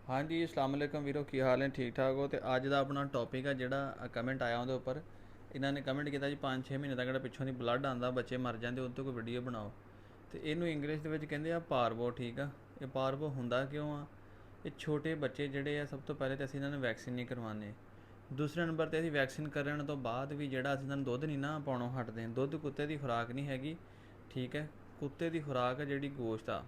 हाँ जी, अस्सलाम वालेकुम वीरो, की हाल है? ठीक ठाक हो? तो अज का अपना टॉपिक है जोड़ा कमेंट आया उहदे उपर इन्होंने कमेंट किया जी 5-6 महीने का जो पिछों की ब्लड आता बच्चे मर जाते उस कोई वीडियो बनाओ। तो इनू इंग्लिश के कहते हैं पारवो। ठीक है, ये पारवो होंदा क्यों आ? ये छोटे बच्चे जोड़े आ, सब तो पहले तो असं इन्होंने वैक्सीन नहीं करवाने। दूसरे नंबर पर अभी वैक्सीन करने तो बाद भी जोड़ा असं इन्होंने दुध नहीं ना पाउणों हटते। दुध कुत्ते की खुराक नहीं हैगी। ठीक है, कुत्ते की खुराक है जी गोश्त आ।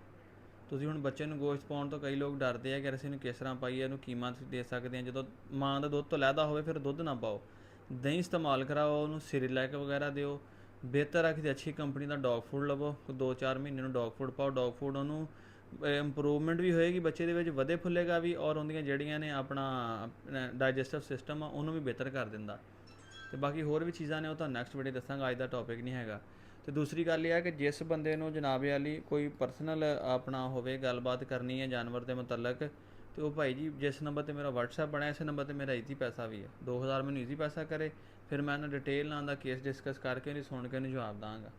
ਤੁਸੀਂ ਹੁਣ ਬੱਚੇ ਨੂੰ ਗੋਸ਼ਤ ਪਾਉਣ ਤੋਂ ਕਈ ਲੋਕ ਡਰਦੇ ਆ ਕਿ ਅਸੀਂ ਇਹਨੂੰ ਕਿਸ ਤਰ੍ਹਾਂ ਪਾਈਏ, ਇਹਨੂੰ ਕੀਮਾ ਦੇ ਸਕਦੇ ਹਾਂ। ਜਦੋਂ ਮਾਂ ਦਾ ਦੁੱਧ ਤੋਂ ਲੈਦਾ ਹੋਵੇ ਫਿਰ ਦੁੱਧ ਨਾ ਪਾਓ, ਦਹੀਂ ਇਸਤੇਮਾਲ ਕਰਾਓ, ਉਹਨੂੰ ਸਿਰਲੈਕ ਵਗੈਰਾ ਦਿਓ। ਬਿਹਤਰ ਹੈ ਕਿ ਅੱਛੀ ਕੰਪਨੀ ਦਾ ਡੌਗ ਫੂਡ ਲਵੋ, 2-4 ਮਹੀਨੇ ਨੂੰ ਡੌਗ ਫੂਡ ਪਾਓ। ਡੌਗ ਫੂਡ ਉਹਨੂੰ ਇੰਪਰੂਵਮੈਂਟ ਵੀ ਹੋਏਗੀ, ਬੱਚੇ ਦੇ ਵਿੱਚ ਵਧੇ ਫੁੱਲੇਗਾ ਵੀ, ਔਰ ਉਹਦੀਆਂ ਜਿਹੜੀਆਂ ਨੇ ਆਪਣਾ ਡਾਈਜੈਸਟਿਵ ਸਿਸਟਮ ਆ ਉਹਨੂੰ ਵੀ ਬਿਹਤਰ ਕਰ ਦਿੰਦਾ। ਤੇ ਬਾਕੀ ਹੋਰ ਵੀ ਚੀਜ਼ਾਂ ਨੇ ਉਹ ਤੁਹਾਨੂੰ ਨੈਕਸਟ ਵੀਡੀਓ ਦੱਸਾਂਗਾ, ਅੱਜ ਦਾ ਟੌਪਿਕ ਨਹੀਂ ਹੈਗਾ। ਤੇ ਦੂਸਰੀ ਗੱਲ ਇਹ ਹੈ ਕਿ ਜਿਸ ਬੰਦੇ ਨੂੰ ਜਨਾਬ ਵਾਲੀ ਕੋਈ ਪਰਸਨਲ ਆਪਣਾ ਹੋਵੇ ਗੱਲਬਾਤ ਕਰਨੀ ਹੈ ਜਾਨਵਰ ਦੇ ਮੁਤਲਕ, ਤੇ ਉਹ ਭਾਈ ਜੀ ਜਿਸ ਨੰਬਰ ਤੇ ਮੇਰਾ WhatsApp ਬਣਿਆ ਇਸੇ ਨੰਬਰ ਤੇ ਮੇਰਾ ਈਜ਼ੀ ਪੈਸਾ ਵੀ ਹੈ। 2000 ਮੈਨੂੰ ਈਜ਼ੀ ਪੈਸਾ ਕਰੇ, ਫਿਰ ਮੈਂ ਉਹਨੂੰ ਡਿਟੇਲ ਨਾਲ ਦਾ ਕੇਸ ਡਿਸਕਸ ਕਰਕੇ ਉਹਨੂੰ ਸੁਣ ਕੇ ਉਹਨੂੰ ਜਵਾਬ ਦਾਂਗਾ।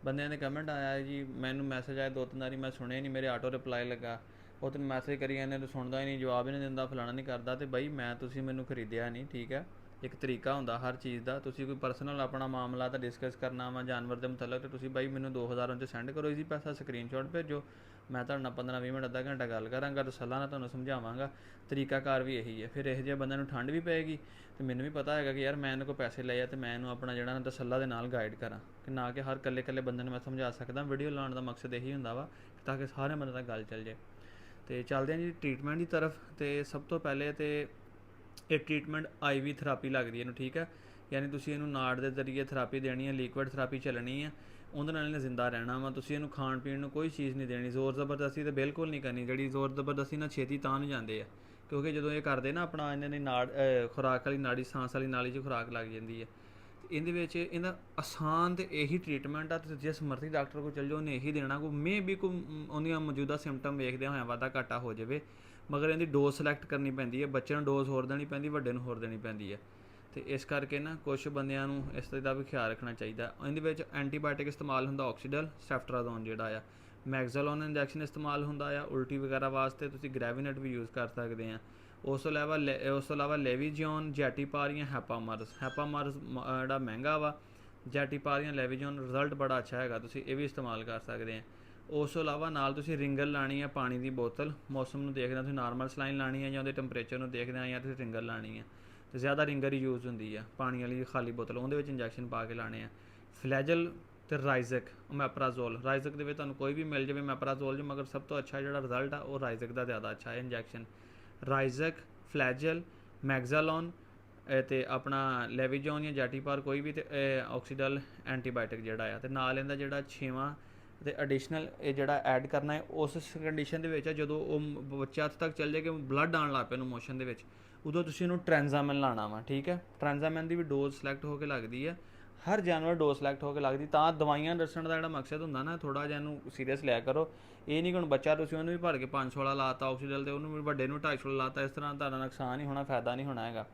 ਬੰਦਿਆਂ ਦੇ ਕਮੈਂਟ ਆਇਆ ਜੀ, ਮੈਨੂੰ ਮੈਸੇਜ ਆਇਆ 2-3 ਵਾਰੀ, ਮੈਂ ਸੁਣਿਆ ਨਹੀਂ, ਮੇਰੇ ਆਟੋ ਰਿਪਲਾਈ ਲੱਗਾ। ਉਹ ਤੈਨੂੰ ਮੈਸੇਜ ਕਰੀ ਜਾਂਦੇ, ਤੂੰ ਸੁਣਦਾ ਹੀ ਨਹੀਂ, ਜਵਾਬ ਹੀ ਨਹੀਂ ਦਿੰਦਾ, ਫਲਾਣਾ ਨਹੀਂ ਕਰਦਾ। ਤੇ ਬਾਈ ਮੈਂ ਤੁਸੀਂ ਮੈਨੂੰ ਖਰੀਦਿਆ ਨਹੀਂ। ਠੀਕ ਹੈ, ਇੱਕ ਤਰੀਕਾ ਹੁੰਦਾ ਹਰ ਚੀਜ਼ ਦਾ। ਤੁਸੀਂ ਕੋਈ ਪਰਸਨਲ ਆਪਣਾ ਮਾਮਲਾ ਤਾਂ ਡਿਸਕਸ ਕਰਨਾ ਵਾ ਜਾਨਵਰ ਦੇ ਮੁਤਲਕ, ਤੇ ਤੁਸੀਂ ਬਾਈ ਮੈਨੂੰ 2000 'ਚ ਸੈਂਡ ਕਰੋ ਈਜ਼ੀ ਪੈਸਾ, ਸਕਰੀਨਸ਼ਾਟ ਭੇਜੋ, ਮੈਂ ਤੁਹਾਡੇ ਨਾਲ 15-20 ਮਿੰਟ ਅੱਧਾ ਘੰਟਾ ਗੱਲ ਕਰਾਂਗਾ, ਤਸੱਲਾ ਨਾਲ ਤੁਹਾਨੂੰ ਸਮਝਾਵਾਂਗਾ। ਤਰੀਕਾਕਾਰ ਵੀ ਇਹੀ ਹੈ। ਫਿਰ ਇਹੋ ਜਿਹੇ ਬੰਦਿਆਂ ਨੂੰ ਠੰਡ ਵੀ ਪਏਗੀ, ਤੇ ਮੈਨੂੰ ਵੀ ਪਤਾ ਹੈਗਾ ਕਿ ਯਾਰ ਮੈਂ ਇਹਨਾਂ ਕੋਲ ਪੈਸੇ ਲਏ ਆ, ਤੇ ਮੈਂ ਇਹਨੂੰ ਆਪਣਾ ਜਿਹੜਾ ਤਸੱਲਾ ਦੇ ਨਾਲ ਗਾਈਡ ਕਰਾਂ, ਕਿ ਨਾ ਕਿ ਹਰ ਇਕੱਲੇ ਬੰਦੇ ਨੂੰ ਮੈਂ ਸਮਝਾ ਸਕਦਾ। ਵੀਡੀਓ ਲਾਉਣ ਦਾ ਮਕਸਦ ਇਹੀ ਹੁੰਦਾ ਵਾ ਤਾਂ ਕਿ ਸਾਰੇ ਬੰਦੇ ਤੱਕ ਗੱਲ ਚੱਲ ਜਾਏ। ਤੇ ਚੱਲਦੇ ਹਾਂ ਜੀ ਟਰੀਟਮੈਂਟ ਦੀ ਤਰਫ। ਤੇ ਸਭ ਤੋਂ ਪਹਿਲੇ ਤੇ ਇਹ ਟਰੀਟਮੈਂਟ IV ਥੈਰੇਪੀ ਲੱਗਦੀ ਇਹਨੂੰ। ਠੀਕ ਹੈ, ਯਾਨੀ ਤੁਸੀਂ ਇਹਨੂੰ ਨਾੜ ਦੇ ਜ਼ਰੀਏ ਥੈਰੇਪੀ ਦੇਣੀ ਹੈ, ਲਿਕੁਇਡ ਥੈਰੇਪੀ ਚੱਲਣੀ ਹੈ, ਉਹਦੇ ਨਾਲ ਇਹਨੇ ਜ਼ਿੰਦਾ ਰਹਿਣਾ ਵਾ। ਤੁਸੀਂ ਇਹਨੂੰ ਖਾਣ ਪੀਣ ਨੂੰ ਕੋਈ ਚੀਜ਼ ਨਹੀਂ ਦੇਣੀ, ਜ਼ੋਰ ਜ਼ਬਰਦਸਤੀ ਤਾਂ ਬਿਲਕੁਲ ਨਹੀਂ ਕਰਨੀ। ਜਿਹੜੀ ਜ਼ੋਰ ਜ਼ਬਰਦਸਤੀ ਨਾਲ ਛੇਤੀ ਤਾਂ ਨੂੰ ਜਾਂਦੇ ਆ, ਕਿਉਂਕਿ ਜਦੋਂ ਇਹ ਕਰਦੇ ਨਾ ਆਪਣਾ ਇਹਨਾਂ ਦੀ ਨਾੜ ਖੁਰਾਕ ਵਾਲੀ ਨਾੜੀ, ਸਾਂਸ ਵਾਲੀ ਨਾਲੀ 'ਚ ਖੁਰਾਕ ਲੱਗ ਜਾਂਦੀ ਹੈ। ਇਹਦੇ ਵਿੱਚ ਇਹਦਾ ਆਸਾਨ ਤੇ ਇਹੀ ਟਰੀਟਮੈਂਟ ਆ। ਤੁਸੀਂ ਜਿਸ ਮਰਜ਼ੀ ਡਾਕਟਰ ਕੋਲ ਚੱਲ ਜਾਓ, ਉਹਨੇ ਇਹੀ ਦੇਣਾ। ਕੋਈ ਮੇ ਵੀ ਕੋਈ ਉਹਦੀਆਂ ਮੌਜੂਦਾ ਸਿੰਪਟਮ ਵੇਖਦਿਆਂ ਹੋਇਆ ਵਾਧਾ ਘਾਟਾ ਹੋ ਜਾਵੇ, ਮਗਰ ਇਹਦੀ ਡੋਜ਼ ਸਿਲੈਕਟ ਕਰਨੀ ਪੈਂਦੀ ਹੈ। ਬੱਚੇ ਨੂੰ ਡੋਜ਼ ਹੋਰ ਦੇਣੀ ਪੈਂਦੀ, ਵੱਡੇ ਨੂੰ ਹੋਰ ਦੇਣੀ ਪੈਂਦੀ ਹੈ। ਤੇ ਇਸ ਕਰਕੇ ਨਾ ਕੁਛ ਬੰਦਿਆਂ ਨੂੰ ਇਸ ਦਾ ਵੀ ਖਿਆਲ ਰੱਖਣਾ ਚਾਹੀਦਾ। ਇਹਦੇ ਵਿੱਚ ਐਂਟੀਬਾਇਓਟਿਕ ਇਸਤੇਮਾਲ ਹੁੰਦਾ, ਆਕਸੀਡਲ, ਸੈਫਟਰਾਜ਼ੋਨ ਜਿਹੜਾ ਆ। ਮੈਗਜ਼ਾਲੋਨ ਇੰਜੈਕਸ਼ਨ ਇਸਤੇਮਾਲ ਹੁੰਦਾ ਆ ਉਲਟੀ ਵਗੈਰਾ ਵਾਸਤੇ। ਤੁਸੀਂ ਗ੍ਰੈਵੀਨੇਟ ਵੀ ਯੂਜ਼ ਕਰ ਸਕਦੇ ਆ। ਉਸ ਤੋਂ ਇਲਾਵਾ ਲੈਵੀਜੋਨ, ਜੈਟੀਪਾਰੀਆਂ, ਹੈਪਾਮਰਸ। ਹੈਪਾਮਰਸ ਜਿਹੜਾ ਮਹਿੰਗਾ ਵਾ, ਜੈਟੀਪਾਰੀਆਂ, ਲੈਵੀਜੋਨ ਰਿਜ਼ਲਟ ਬੜਾ ਅੱਛਾ ਹੈਗਾ, ਤੁਸੀਂ ਇਹ ਵੀ ਇਸਤੇਮਾਲ ਕਰ ਸਕਦੇ ਆ। ਉਸ ਤੋਂ ਇਲਾਵਾ ਨਾਲ ਤੁਸੀਂ ਰਿੰਗਲ ਲਾਣੀ ਹੈ, ਪਾਣੀ ਦੀ ਬੋਤਲ। ਮੌਸਮ ਨੂੰ ਦੇਖਦੇ ਤੁਸੀਂ ਨਾਰਮਲ ਸਲਾਈਨ ਲਾਣੀ ਹੈ, ਜਾਂ ਉਹਦੇ ਟੈਂਪਰੇਚਰ ਨੂੰ ਦੇਖਦੇ ਆ, ਜਾਂ ਤੁਸੀਂ ਰਿੰਗਲ ਲਾਣੀ ਹੈ। ਅਤੇ ਜ਼ਿਆਦਾ ਰਿੰਗਲ ਹੀ ਯੂਜ਼ ਹੁੰਦੀ ਆ, ਪਾਣੀ ਵਾਲੀ ਖਾਲੀ ਬੋਤਲ ਉਹਦੇ ਵਿੱਚ ਇੰਜੈਕਸ਼ਨ ਪਾ ਕੇ ਲਾਣੇ ਆ। ਫਲੈਜਲ ਅਤੇ ਰਾਈਜ਼ਕ, ਮੈਪਰਾਜ਼ੋਲ। ਰਾਈਜ਼ਕ ਦੇ ਵਿੱਚ ਤੁਹਾਨੂੰ ਕੋਈ ਵੀ ਮਿਲ ਜਾਵੇ, ਮੈਪਰਾਜ਼ੋਲ 'ਚ, ਮਗਰ ਸਭ ਤੋਂ ਅੱਛਾ ਜਿਹੜਾ ਰਿਜ਼ਲਟ ਆ ਉਹ ਰਾਈਜ਼ਕ ਦਾ ਜ਼ਿਆਦਾ ਅੱਛਾ ਹੈ ਇੰਜੈਕਸ਼ਨ। ਰਾਈਜ਼ਕ, ਫਲੈਜਲ, ਮੈਗਜ਼ਾਲੋਨ ਅਤੇ ਆਪਣਾ ਲੈਵੀਜੋਨ ਜਾਂ ਜੈਟੀਪਾਰ ਕੋਈ ਵੀ, ਅਤੇ ਆਕਸੀਡਲ ਐਂਟੀਬਾਇਓਟਿਕ ਜਿਹੜਾ ਆ। ਅਤੇ ਨਾਲ ਇਹਦਾ ਜਿਹੜਾ 6ਵਾਂ ਅਤੇ ਐਡੀਸ਼ਨਲ ਇਹ ਜਿਹੜਾ ਐਡ ਕਰਨਾ ਹੈ ਉਸ ਕੰਡੀਸ਼ਨ ਦੇ ਵਿੱਚ ਆ ਜਦੋਂ ਉਹ ਬੱਚਾ ਹੱਦ ਤੱਕ ਚੱਲ ਜਾਏ ਕਿ ਬਲੱਡ ਆਉਣ ਲੱਗ ਪਿਆ ਉਹਨੂੰ ਮੋਸ਼ਨ ਦੇ ਵਿੱਚ, ਉਦੋਂ ਤੁਸੀਂ ਇਹਨੂੰ ਟ੍ਰਾਂਜ਼ਾਮਿਨ ਲਾਉਣਾ ਵਾ। ਠੀਕ ਹੈ, ਟ੍ਰਾਂਜ਼ਾਮਿਨ ਦੀ ਵੀ ਡੋਜ਼ ਸਿਲੈਕਟ ਹੋ ਕੇ ਲੱਗਦੀ ਹੈ। ਹਰ ਜਾਨਵਰ ਡੋਜ਼ ਸਿਲੈਕਟ ਹੋ ਕੇ ਲੱਗਦੀ। ਤਾਂ ਦਵਾਈਆਂ ਦੱਸਣ ਦਾ ਜਿਹੜਾ ਮਕਸਦ ਹੁੰਦਾ ਨਾ, ਥੋੜ੍ਹਾ ਜਿਹਾ ਇਹਨੂੰ ਸੀਰੀਅਸ ਲਿਆ ਕਰੋ। ਇਹ ਨਹੀਂ ਕਿ ਹੁਣ ਬੱਚਾ ਤੁਸੀਂ ਉਹਨੂੰ ਵੀ ਭਰ ਕੇ 500 ਵਾਲਾ ਲਾਤਾ ਆਕਸੀਡਲ, ਅਤੇ ਉਹਨੂੰ ਵੀ ਵੱਡੇ ਨੂੰ 250 ਵਾਲਾ ਲਾਤਾ। ਇਸ ਤਰ੍ਹਾਂ ਤੁਹਾਡਾ ਨੁਕਸਾਨ ਹੀ ਹੋਣਾ, ਫਾਇਦਾ ਨਹੀਂ ਹੋਣਾ ਹੈਗਾ।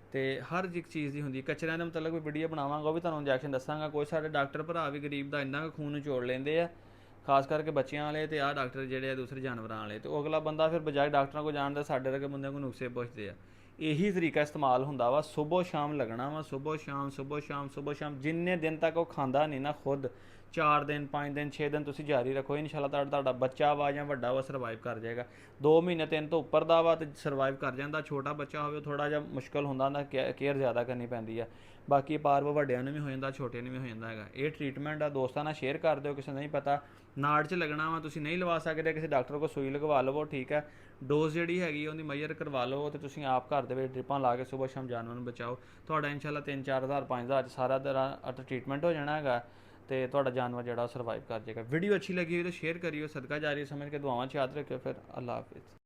ਅਤੇ ਹਰ ਇੱਕ ਚੀਜ਼ ਦੀ ਹੁੰਦੀ। ਕਚਰਿਆਂ ਦੇ ਮਤਲਬ ਕੋਈ ਵੀਡੀਓ ਬਣਾਵਾਂਗਾ, ਉਹ ਵੀ ਤੁਹਾਨੂੰ ਇੰਜੈਕਸ਼ਨ ਦੱਸਾਂਗਾ। ਕੋਈ ਸਾਡੇ ਡਾਕਟਰ ਭਰਾ ਵੀ ਗਰੀਬ ਦਾ ਇੰਨਾ ਕੁ ਖੂਨ ਨਿਚੋੜ ਲੈਂਦੇ ਆ, ਖਾਸ ਕਰਕੇ ਬੱਚਿਆਂ ਵਾਲੇ, ਅਤੇ ਆਹ ਡਾਕਟਰ ਜਿਹੜੇ ਆ ਦੂਸਰੇ ਜਾਨਵਰਾਂ ਵਾਲੇ। ਅਤੇ ਉਹ ਅਗਲਾ ਬੰਦਾ ਫਿਰ ਬਜਾਏ ਡਾਕਟਰਾਂ ਕੋਲ ਜਾਣ ਦਾ ਸਾਡੇ ਵਰਗੇ ਬੰਦਿਆਂ ਕੋਲ ਨੁਕਸੇ ਪੁੱਛਦੇ ਆ। ਇਹੀ ਤਰੀਕਾ ਇਸਤੇਮਾਲ ਹੁੰਦਾ ਵਾ, ਸੁਬਹ ਸ਼ਾਮ ਲੱਗਣਾ ਵਾ, ਸੁਬਹ ਸ਼ਾਮ, ਸੁਬਹ ਸ਼ਾਮ, ਸੁਬਹ ਸ਼ਾਮ। ਜਿੰਨੇ ਦਿਨ ਤੱਕ ਉਹ ਖਾਂਦਾ ਨਹੀਂ ਨਾ ਖੁਦ, 4 ਦਿਨ, 5 ਦਿਨ, 6 ਦਿਨ ਤੁਸੀਂ ਜਾਰੀ ਰੱਖੋ। ਇਨਸ਼ਾਅੱਲਾ ਤੁਹਾਡਾ ਬੱਚਾ ਵਾ ਜਾਂ ਵੱਡਾ ਵਾ ਸਰਵਾਈਵ ਕਰ ਜਾਏਗਾ। 2 ਮਹੀਨੇ 3 ਤੋਂ ਉੱਪਰ ਦਾ ਵਾ ਅਤੇ ਸਰਵਾਈਵ ਕਰ ਜਾਂਦਾ। ਛੋਟਾ ਬੱਚਾ ਹੋਵੇ ਥੋੜ੍ਹਾ ਜਿਹਾ ਮੁਸ਼ਕਿਲ ਹੁੰਦਾ, ਨਾ ਕੇਅਰ ਜ਼ਿਆਦਾ ਕਰਨੀ ਪੈਂਦੀ ਆ। ਬਾਕੀ ਪਾਰਵ ਵੱਡਿਆਂ ਨੂੰ ਵੀ ਹੋ ਜਾਂਦਾ, ਛੋਟਿਆਂ ਨੂੰ ਵੀ ਹੋ ਜਾਂਦਾ ਹੈਗਾ। ਇਹ ਟਰੀਟਮੈਂਟ ਆ, ਦੋਸਤਾਂ ਨਾਲ ਸ਼ੇਅਰ ਕਰ ਦਿਓ, ਕਿਸੇ ਨੂੰ ਨਹੀਂ ਪਤਾ। ਨਾੜ 'ਚ ਲੱਗਣਾ ਵਾ, ਤੁਸੀਂ ਨਹੀਂ ਲਵਾ ਸਕਦੇ, ਕਿਸੇ ਡਾਕਟਰ ਕੋਲ ਸੂਈ ਲਗਵਾ ਲਵੋ। ਠੀਕ ਹੈ, ਡੋਜ਼ ਜਿਹੜੀ ਹੈਗੀ ਉਹਦੀ ਮੈਜਰ ਕਰਵਾ ਲਓ, ਅਤੇ ਤੁਸੀਂ ਆਪ ਘਰ ਦੇ ਵਿੱਚ ਡ੍ਰਿਪਾਂ ਲਾ ਕੇ ਸੁਬਹ ਸ਼ਾਮ ਜਾਨਵਰ ਨੂੰ ਬਚਾਓ। ਤੁਹਾਡਾ ਇਨਸ਼ਾਅੱਲਾ 3-4 ਹਜ਼ਾਰ 5 ਹਜ਼ਾਰ 'ਚ ਸਾਰਾ ਤਰ੍ਹਾਂ ਟਰੀਟਮੈਂਟ ਹੋ ਜਾਣਾ ਹੈਗਾ, ਅਤੇ ਤੁਹਾਡਾ ਜਾਨਵਰ ਜਿਹੜਾ ਸਰਵਾਈਵ ਕਰ ਜਾਏਗਾ। ਵੀਡੀਓ ਅੱਛੀ ਲੱਗੀ ਹੋਈ ਤਾਂ ਸ਼ੇਅਰ ਕਰਿਓ, ਸਦਕਾ ਜਾਰੀ ਸਮਝ ਕੇ ਦੁਆਵਾਂ 'ਚ ਯਾਦ ਰੱਖਿਓ। ਫਿਰ ਅੱਲਾ ਹਾਫਿਜ਼।